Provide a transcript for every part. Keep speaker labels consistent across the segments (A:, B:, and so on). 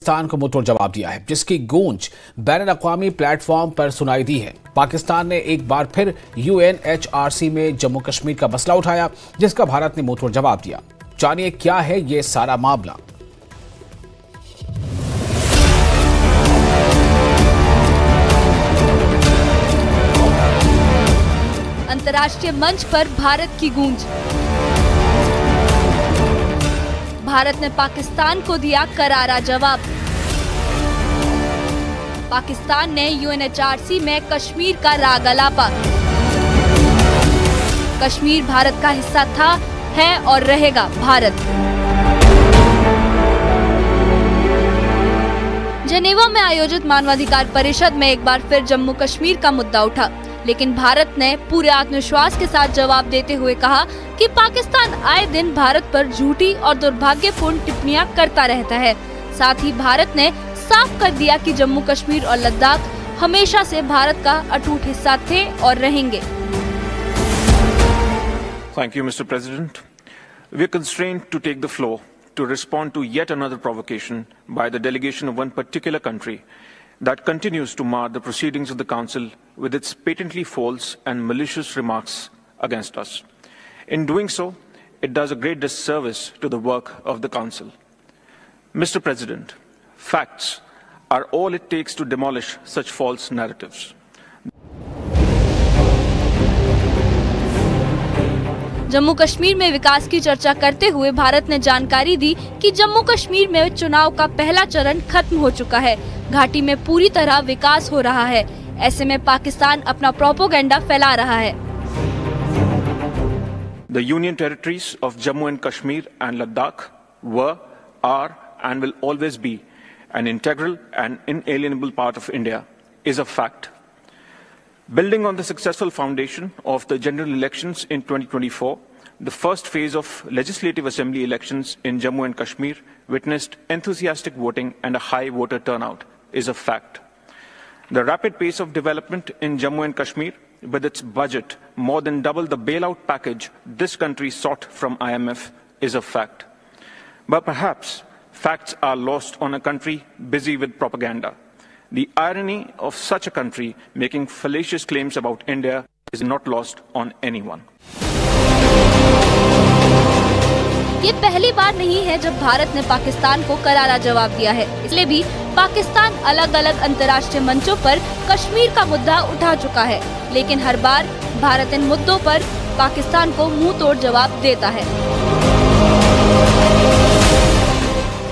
A: पाकिस्तान को मुंहतोड़ जवाब दिया है, जिसकी गूंज बैनुल-अक़वामी प्लेटफॉर्म पर सुनाई दी है। पाकिस्तान ने एक बार फिर UNHRC में जम्मू कश्मीर का मसला उठाया, जिसका भारत ने मुंहतोड़ जवाब दिया। जानिए क्या है ये सारा मामला।
B: अंतर्राष्ट्रीय मंच पर भारत की गूंज। भारत ने पाकिस्तान को दिया करारा जवाब। पाकिस्तान ने UNHRC में कश्मीर का राग अलापा। कश्मीर भारत का हिस्सा था, है और रहेगा भारत। जेनेवा में आयोजित मानवाधिकार परिषद में एक बार फिर जम्मू कश्मीर का मुद्दा उठा, लेकिन भारत ने पूरे आत्मविश्वास के साथ जवाब देते हुए कहा कि पाकिस्तान आए दिन भारत पर झूठी और दुर्भाग्यपूर्ण टिप्पणियां करता रहता है। साथ ही भारत ने साफ कर दिया कि जम्मू कश्मीर और लद्दाख हमेशा से भारत का अटूट हिस्सा थे और रहेंगे।
C: Thank you, Mr. President. We are constrained to take the floor to respond to yet another provocation by the delegation of one particular country that continues to mar the proceedings of the Council with its patently false and malicious remarks against us. In doing so, it does a great disservice to the work of the Council. Mr. President, facts are all it takes to demolish such false narratives.
B: Jammu Kashmir में विकास की चर्चा करते हुए भारत ने जानकारी दी कि जम्मू कश्मीर में चुनाव का पहला चरण खत्म हो चुका है। घाटी में पूरी तरह विकास हो रहा है। ऐसे में पाकिस्तान अपना प्रोपेगेंडा फैला रहा है।
C: The Union territories of Jammu and Kashmir and Ladakh were, are and will always be an integral and inalienable part of India is a fact. Building on the successful foundation of the general elections in 2024, the first phase of legislative assembly elections in Jammu and Kashmir witnessed enthusiastic voting and a high voter turnout is a fact. The rapid pace of development in Jammu and Kashmir, with its budget more than double the bailout package this country sought from IMF, is a fact. But perhaps facts are lost on a country busy with propaganda. The irony of such a country making fallacious claims about India is not lost on anyone.
B: ये पहली बार नहीं है जब भारत ने पाकिस्तान को करारा जवाब दिया है। इसलिए भी पाकिस्तान अलग अलग अंतर्राष्ट्रीय मंचों पर कश्मीर का मुद्दा उठा चुका है, लेकिन हर बार भारत इन मुद्दों पर पाकिस्तान को मुंह तोड़ जवाब देता है।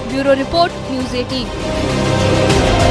B: Bureau report, news 18।